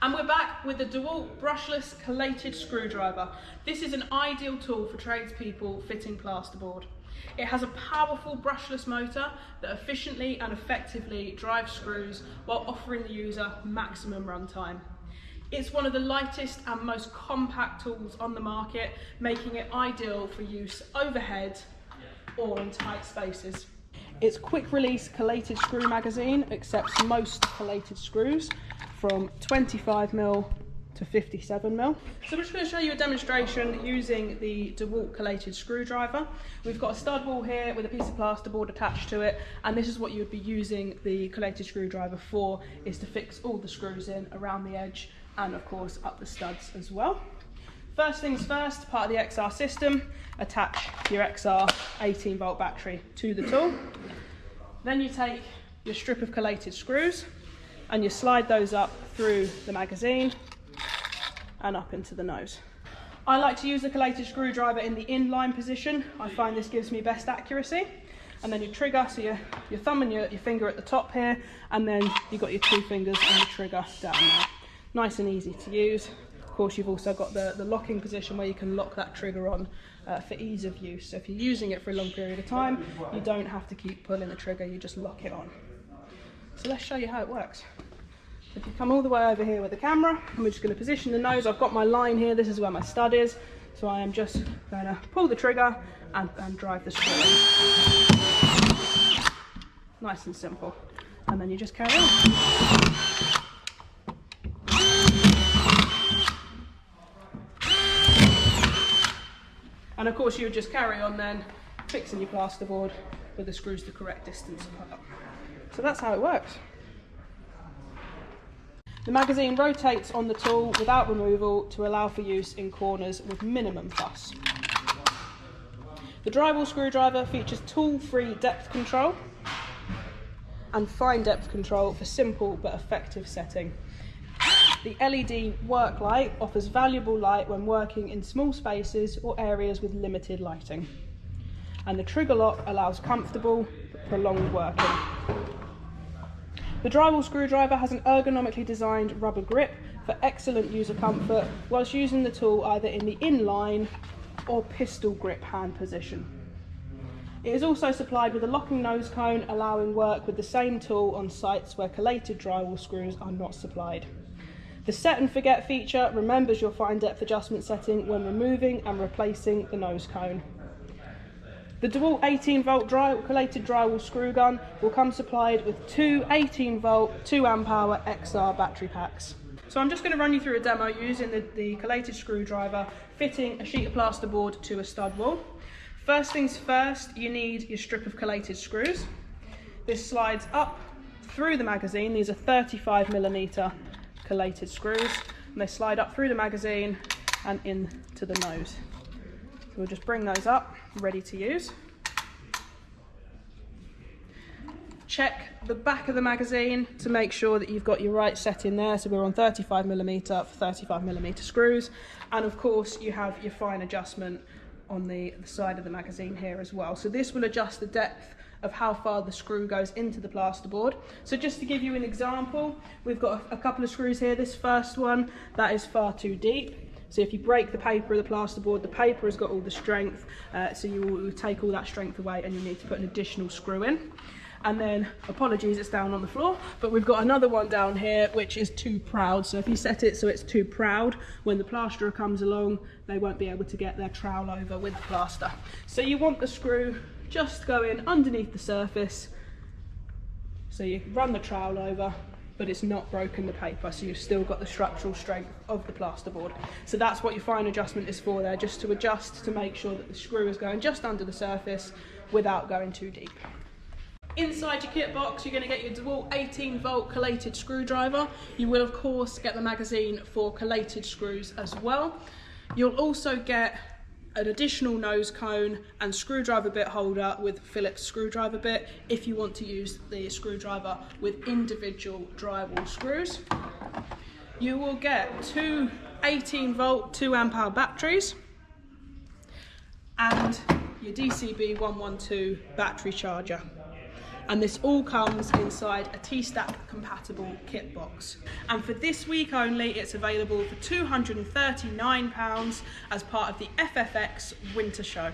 And we're back with the DeWalt Brushless Collated Screwdriver. This is an ideal tool for tradespeople fitting plasterboard. It has a powerful brushless motor that efficiently and effectively drives screws while offering the user maximum runtime. It's one of the lightest and most compact tools on the market, making it ideal for use overhead or in tight spaces. Its quick release collated screw magazine accepts most collated screws from 25mm to 57mm. So I'm just going to show you a demonstration using the DeWalt Collated Screwdriver. We've got a stud wall here with a piece of plasterboard attached to it, and this is what you would be using the collated screwdriver for, is to fix all the screws in around the edge and of course up the studs as well. First things first, part of the XR system, attach your XR 18-volt battery to the tool. Then you take your strip of collated screws and you slide those up through the magazine and up into the nose. I like to use the collated screwdriver in the inline position. I find this gives me best accuracy. And then you trigger, so your thumb and your finger at the top here, and then you've got your two fingers and the trigger down there. Nice and easy to use. Of course, you've also got the locking position where you can lock that trigger on for ease of use. So if you're using it for a long period of time, you don't have to keep pulling the trigger, you just lock it on. So let's show you how it works. So if you come all the way over here with the camera, and we're just going to position the nose. I've got my line here, this is where my stud is. So I am just going to pull the trigger and drive the screw in. Nice and simple. And then you just carry on. And of course you would just carry on then, fixing your plasterboard with the screws the correct distance apart. So that's how it works. The magazine rotates on the tool without removal to allow for use in corners with minimum fuss. The drywall screwdriver features tool-free depth control and fine depth control for simple but effective setting. The LED work light offers valuable light when working in small spaces or areas with limited lighting. And the trigger lock allows comfortable but prolonged working. The drywall screwdriver has an ergonomically designed rubber grip for excellent user comfort whilst using the tool either in the inline or pistol grip hand position. It is also supplied with a locking nose cone, allowing work with the same tool on sites where collated drywall screws are not supplied. The set and forget feature remembers your fine depth adjustment setting when removing and replacing the nose cone. The DeWalt 18-volt collated drywall screw gun will come supplied with two 18-volt 2Ah XR battery packs. So I'm just going to run you through a demo using the collated screwdriver, fitting a sheet of plasterboard to a stud wall. First things first, you need your strip of collated screws. This slides up through the magazine. These are 35mm collated screws, and they slide up through the magazine and into the nose. So we'll just bring those up, ready to use. Check the back of the magazine to make sure that you've got your right setting there. So we're on 35mm for 35mm screws, and of course you have your fine adjustment on the side of the magazine here as well. So this will adjust the depth of how far the screw goes into the plasterboard. So just to give you an example, we've got a couple of screws here. This first one, that is far too deep. So if you break the paper of the plasterboard, the paper has got all the strength, so you will take all that strength away and you need to put an additional screw in. And then, apologies, it's down on the floor, but we've got another one down here which is too proud. So if you set it so it's too proud, when the plasterer comes along, they won't be able to get their trowel over with the plaster. So you want the screw just going underneath the surface, so you run the trowel over, but it's not broken the paper, so you've still got the structural strength of the plasterboard. So that's what your fine adjustment is for there, just to adjust to make sure that the screw is going just under the surface without going too deep. Inside your kit box, you're going to get your DeWalt 18-volt collated screwdriver. You will of course get the magazine for collated screws as well. You'll also get an additional nose cone and screwdriver bit holder with Phillips screwdriver bit if you want to use the screwdriver with individual drywall screws. You will get two 18-volt 2Ah batteries and your DCB 112 battery charger. and this all comes inside a T-Stack compatible kit box. And for this week only, it's available for £239 as part of the FFX Winter Show.